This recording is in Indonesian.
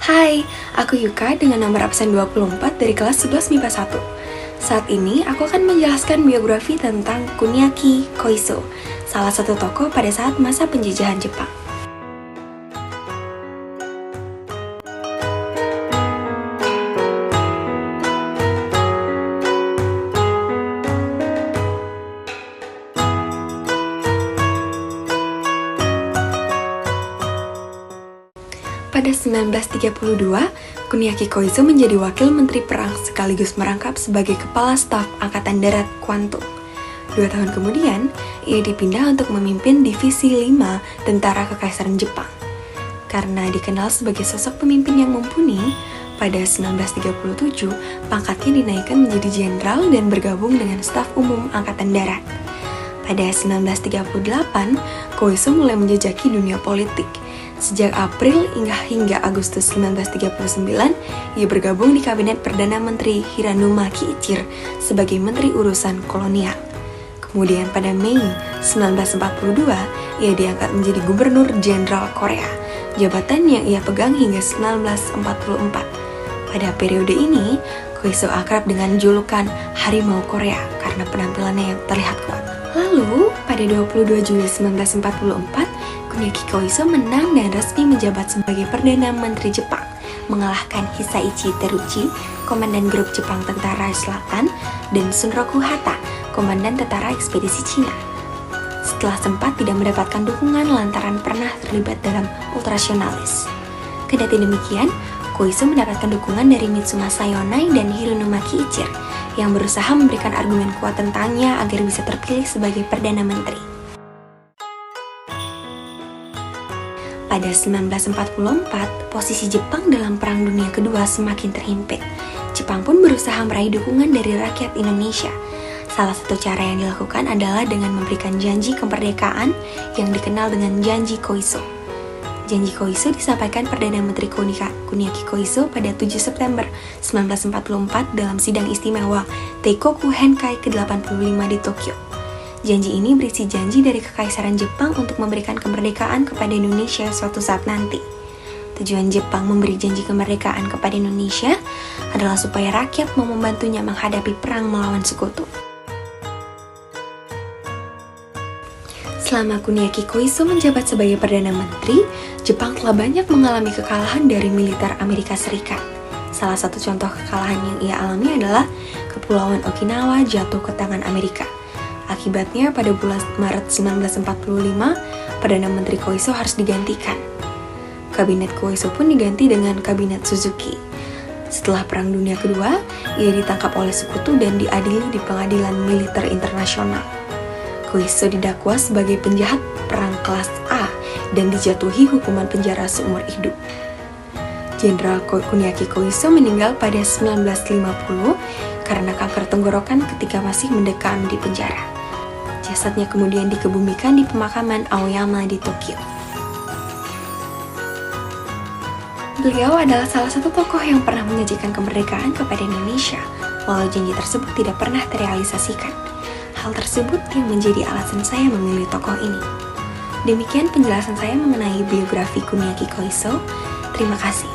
Hai, aku Yuka dengan nomor absen 24 dari kelas 11 MIPA 1. Saat ini aku akan menjelaskan biografi tentang Kuniaki Koiso, salah satu tokoh pada saat masa penjajahan Jepang. Pada 1932, Kuniaki Koiso menjadi wakil menteri perang sekaligus merangkap sebagai kepala staf Angkatan Darat Kwantung. 2 tahun kemudian, ia dipindah untuk memimpin Divisi 5 Tentara Kekaisaran Jepang. Karena dikenal sebagai sosok pemimpin yang mumpuni, pada 1937 pangkatnya dinaikkan menjadi jenderal dan bergabung dengan staf umum Angkatan Darat. Pada 1938, Koiso mulai menjajaki dunia politik. Sejak April hingga Agustus 1939, ia bergabung di Kabinet Perdana Menteri Hiranuma Kiichir sebagai Menteri Urusan Kolonial. Kemudian pada Mei 1942, ia diangkat menjadi Gubernur Jenderal Korea, jabatan yang ia pegang hingga 1944. Pada periode ini, Koiso akrab dengan julukan Harimau Korea karena penampilannya yang terlihat kuat. Lalu, pada 22 Juli 1944, Kuniaki Koiso menang dan resmi menjabat sebagai Perdana Menteri Jepang, mengalahkan Hisaichi Teruchi, Komandan Grup Jepang Tentara Selatan, dan Shunroku Hatta, Komandan Tentara Ekspedisi Cina. Setelah sempat tidak mendapatkan dukungan lantaran pernah terlibat dalam ultrasionalis. Kendati demikian, Koiso mendapatkan dukungan dari Mitsumasa Yonai dan Hiranuma Kiichir, yang berusaha memberikan argumen kuat tentangnya agar bisa terpilih sebagai Perdana Menteri. Pada 1944, posisi Jepang dalam Perang Dunia Kedua semakin terhimpit. Jepang pun berusaha meraih dukungan dari rakyat Indonesia. Salah satu cara yang dilakukan adalah dengan memberikan janji kemerdekaan yang dikenal dengan Janji Koiso. Janji Koiso disampaikan Perdana Menteri Kuniaki Koiso pada 7 September 1944 dalam sidang istimewa Teikoku Henkai ke-85 di Tokyo. Janji ini berisi janji dari Kekaisaran Jepang untuk memberikan kemerdekaan kepada Indonesia suatu saat nanti. Tujuan Jepang memberi janji kemerdekaan kepada Indonesia adalah supaya rakyat mau membantunya menghadapi perang melawan sekutu. Selama Kuniaki Koiso menjabat sebagai Perdana Menteri, Jepang telah banyak mengalami kekalahan dari militer Amerika Serikat. Salah satu contoh kekalahan yang ia alami adalah Kepulauan Okinawa jatuh ke tangan Amerika. Akibatnya pada bulan Maret 1945, Perdana Menteri Koiso harus digantikan. Kabinet Koiso pun diganti dengan Kabinet Suzuki. Setelah Perang Dunia Kedua, ia ditangkap oleh sekutu dan diadili di pengadilan militer internasional. Koiso didakwa sebagai penjahat perang kelas A dan dijatuhi hukuman penjara seumur hidup. Jenderal Kuniaki Koiso meninggal pada 1950 karena kanker tenggorokan ketika masih mendekam di penjara. Jasadnya kemudian dikebumikan di pemakaman Aoyama di Tokyo. Beliau adalah salah satu tokoh yang pernah menyajikan kemerdekaan kepada Indonesia, walau janji tersebut tidak pernah terrealisasikan. Hal tersebut yang menjadi alasan saya memilih tokoh ini. Demikian penjelasan saya mengenai biografi Kuniaki Koiso. Terima kasih.